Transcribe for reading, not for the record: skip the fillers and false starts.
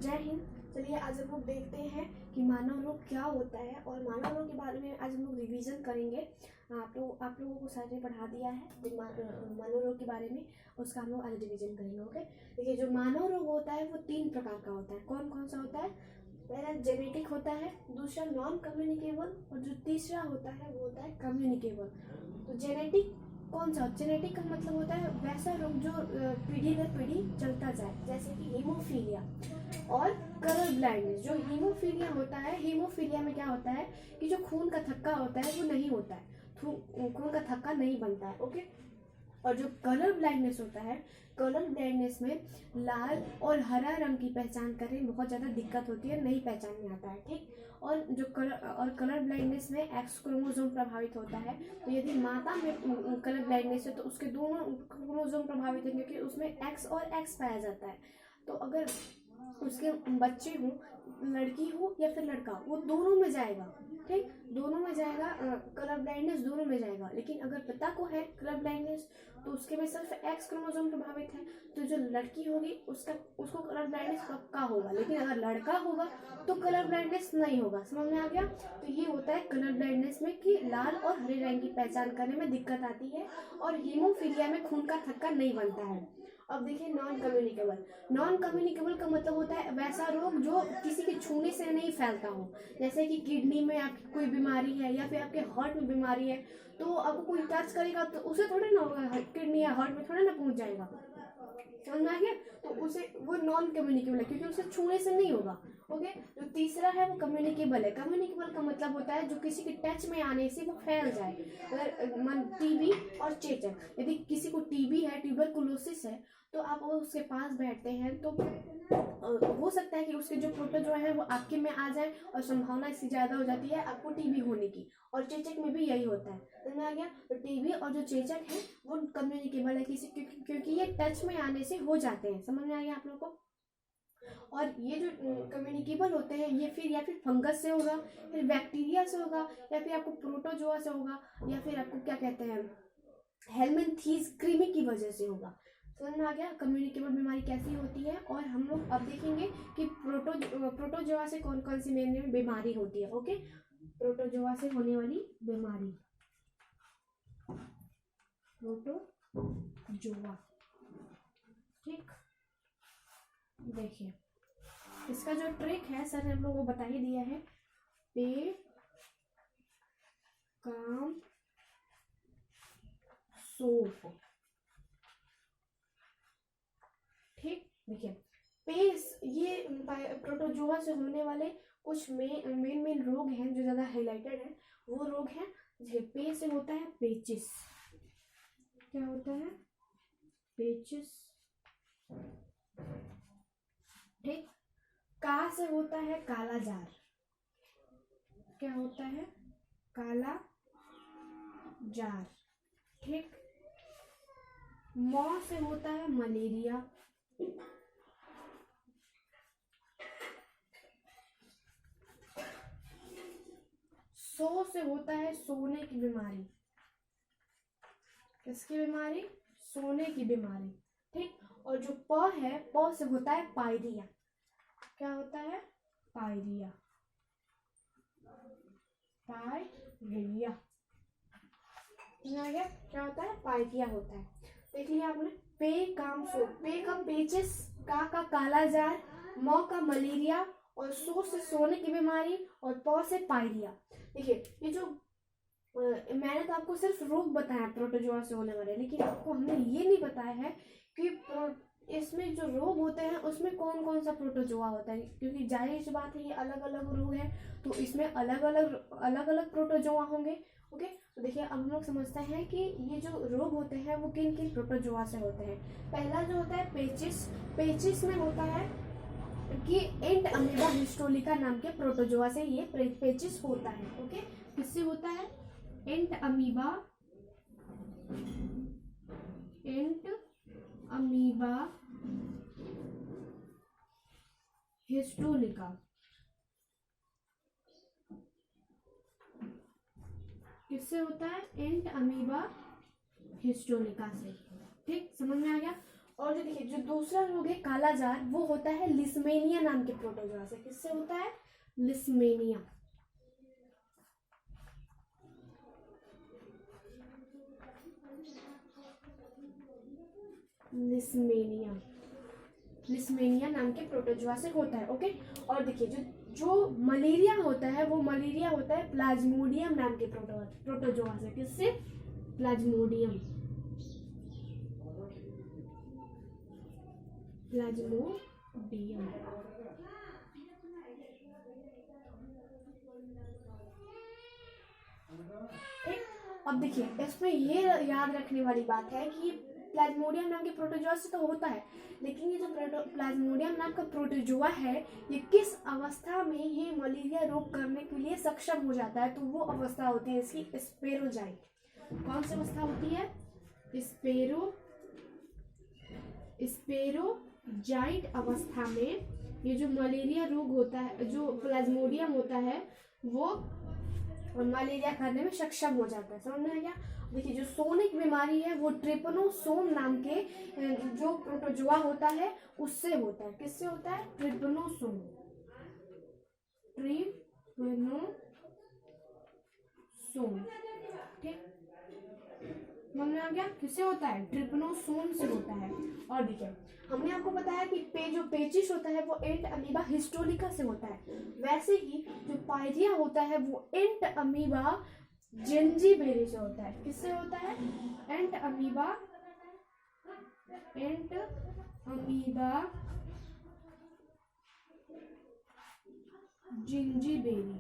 जय हिंद। चलिए आज हम लोग देखते हैं कि मानव रोग क्या होता है और मानव रोग के बारे में आज हम लोग रिवीजन करेंगे। आप लोगों को सर ने पढ़ा दिया है मानव रोग के बारे में, उसका हम लोग आज रिवीजन करेंगे। ओके, देखिए जो मानव रोग होता है वो 3 प्रकार का होता है। कौन कौन सा होता है? पहला जेनेटिक होता है, दूसरा नॉन कम्युनिकेबल और जो तीसरा होता है वो होता है कम्युनिकेबल। तो जेनेटिक कौन सा? जेनेटिक का मतलब होता है वैसा रोग जो पीढ़ी दर पीढ़ी चलता जाए, जैसे कि हीमोफीलिया और कलर ब्लाइंडनेस। जो हीमोफीलिया होता है, हीमोफीलिया में क्या होता है कि जो खून का थक्का होता है वो नहीं होता है, खून का थक्का नहीं बनता है। ओके, और जो कलर ब्लाइंडनेस होता है, कलर ब्लाइंडनेस में लाल और हरा रंग की पहचान करने में बहुत ज़्यादा दिक्कत होती है, नहीं पहचान में आता है। ठीक, और जो कलर ब्लाइंडनेस में एक्स क्रोमोसोम प्रभावित होता है। तो यदि माता में कलर ब्लाइंडनेस है तो उसके दोनों क्रोमोसोम प्रभावित हैं, क्योंकि उसमें एक्स और एक्स पाया जाता है। तो अगर उसके बच्चे हों, लड़की हो या फिर लड़का, वो दोनों में जाएगा। ठीक, दोनों में जाएगा, कलर ब्लाइंडनेस दोनों में जाएगा। लेकिन अगर पिता को है कलर ब्लाइंडनेस तो उसके में सिर्फ एक्स क्रोमोसोम प्रभावित है, तो जो लड़की होगी उसको कलर ब्लाइंडनेस पक्का होगा। लेकिन अगर लड़का होगा तो कलर ब्लाइंडनेस नहीं होगा। समझ में आ गया? तो ये होता है कलर ब्लाइंडनेस में कि लाल और हरे रंग की पहचान करने में दिक्कत आती है, और हीमोफीलिया में खून का थक्का नहीं बनता है। अब देखिए नॉन कम्युनिकेबल। नॉन कम्युनिकेबल का मतलब होता है वैसा रोग जो किसी के छूने से नहीं फैलता हो। जैसे कि किडनी में आपकी कोई बीमारी है या फिर आपके हार्ट में बीमारी है, तो आपको कोई टच करेगा तो उसे थोड़े ना होगा, किडनी या हार्ट में थोड़े ना पहुंच जाएगा। समझ में आ गया? तो उसे वो नॉन कम्युनिकेबल है, क्योंकि उसे छूने से नहीं होगा। ओके, जो तीसरा है वो कम्युनिकेबल है। कम्युनिकेबल का मतलब होता है जो किसी के टच में आने से वो फैल जाए। अगर टीबी और चेचक, यदि किसी को टीबी है, ट्यूबरकुलोसिस है, तो आप उसके पास बैठते हैं तो हो सकता है कि उसके जो प्रोटोजोआ है वो आपके में आ जाए, और संभावना इसकी ज़्यादा हो जाती है आपको टीबी होने की। और चेचक में भी यही होता है। समझ में आ गया? तो टीबी और जो चेचक है वो कम्युनिकेबल है किसी, क्योंकि ये टच में आने से हो जाते हैं। समझ में आ गया आप लोगों को? और ये जो कम्युनिकेबल होते हैं ये फिर या फिर फंगस से होगा, फिर बैक्टीरिया से होगा, या फिर आपको प्रोटोजोआ से होगा, या फिर आपको क्या कहते हैं हेलमिंथीज कृमि की वजह से होगा। समझ में आ गया कम्युनिकेबल बीमारी कैसी होती है? और हम लोग अब देखेंगे कि प्रोटोजोआ से कौन कौन सी मेन बीमारी होती है। ओके, प्रोटोजोआ से होने वाली बीमारी, प्रोटोजोआ। ठीक, देखिए इसका जो ट्रिक है सर ने हम लोग को बता ही दिया है। पे काम सोप। ठीक, देखिए पेस, ये प्रोटोजोआ से होने वाले कुछ मेन रोग हैं जो ज्यादा हाईलाइटेड है। वो रोग है, पे से होता है पेचिस। क्या होता है? पेचिस। ठीक, का से होता है काला जार। क्या होता है? काला जार। ठीक, मौ से होता है मलेरिया। सो से होता है सोने की बीमारी। किसकी बीमारी? सोने की बीमारी। ठीक, और जो प है, प से होता है पायरिया। क्या होता है? पायरिया। पायरिया। क्या होता है? पायरिया होता है। देख लिया आपने। पे काम सो, पे का पेचिस, का काला जार, मौ का मलेरिया, और सो से सोने की बीमारी, और प से पायरिया। देखिए ये जो मैंने तो आपको सिर्फ रोग बताया प्रोटोजोआ से होने वाले, लेकिन आपको हमने ये नहीं बताया है कि इसमें जो रोग होते हैं उसमें कौन कौन सा प्रोटोजोआ होता है, क्योंकि जाहिर सी बात है ये अलग अलग रोग है तो इसमें अलग अलग प्रोटोजोआ होंगे। ओके, तो देखिए अब हम लोग समझते हैं कि ये जो रोग होते हैं वो किन किन प्रोटोजोआ से होते हैं। पहला जो होता है पेचिस। पेचिस में होता है कि एंट अमीबा हिस्टोलिका नाम के प्रोटोजोआ से ये पेचिस होता है। ओके, किससे होता है? एंट अमीबा हिस्टोलिका। किससे होता है? एंट अमीबा हिस्टोलिका से। ठीक, समझ में आ गया? और जो देखिए जो दूसरा रोग है कालाजार, वो होता है लिस्मेनिया नाम के प्रोटोजोआ से। किससे होता है? लिस्मेनिया। लिस्मेनिया, लिस्मेनिया नाम के प्रोटोजोआ से होता है। ओके। और देखिए जो जो मलेरिया होता है वो मलेरिया होता है प्लाज्मोडियम नाम के प्रोटोजोआ से। किससे? Plasmodium, Plasmodium. ठीक। अब देखिए इसमें ये याद रखने वाली बात है कि प्लाज्मोडियम नाम के प्रोटोजोआ से तो होता है, लेकिन ये जो प्लाज्मोडियम नाम का प्रोटोजोआ है ये किस अवस्था में ये मलेरिया रोग करने के लिए सक्षम हो जाता है? तो वो अवस्था होती है इसकी स्पेरोजाइट। कौन सी अवस्था होती है? स्पेरोजाइट अवस्था में ये जो मलेरिया रोग होता है, जो प्लाज्मोडियम होता है, वो मलेरिया करने में सक्षम हो जाता है। समझ में आ गया? देखिए जो सोनिक बीमारी है वो ट्रिपनोसोम नाम के जो प्रोटोजोआ होता है उससे होता है। किससे होता है? ट्रिपनोसोम, ट्रिपनोसोम। ठीक, समझ में आ गया? किससे होता है? ट्रिपनोसोम से होता है। और देखिए हमने आपको बताया कि जो पेचिश होता है वो एंट अमीबा हिस्टोलिका से होता है, वैसे ही जो पायरिया होता है वो एंट अमीबा जिंजीबेरी से होता है। किससे होता है? एंट अमीबा जिंजीबेरी।